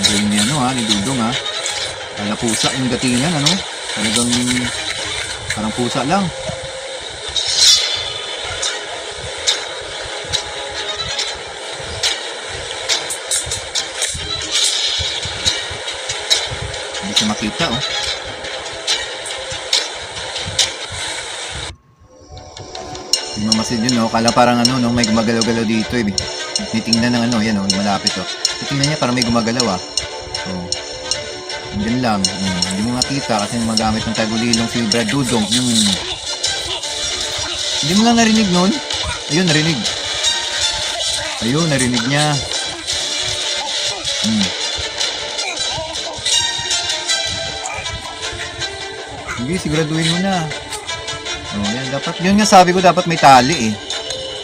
Galing ni ano ha, ni Dudong ha. Kala pusa yung datingan ano. Talagang parang pusa lang. Hindi siya makita oh. Yung mamasid yun no, kala parang ano no, may gumagalaw-galaw dito eh. Titingnan ng ano, yan oh, malapit oh. Titingnan niya parang may gumagalaw ah. Oh. Diyan lang. Hindi mo makita kasi magamit ng tagulilong si Brad Dudong. Hindi mo lang narinig nun? Ayun, narinig. Ayun, narinig niya. Sige, siguraduhin mo na. Oh, yan. Dapat, yun nga sabi ko, dapat may tali eh.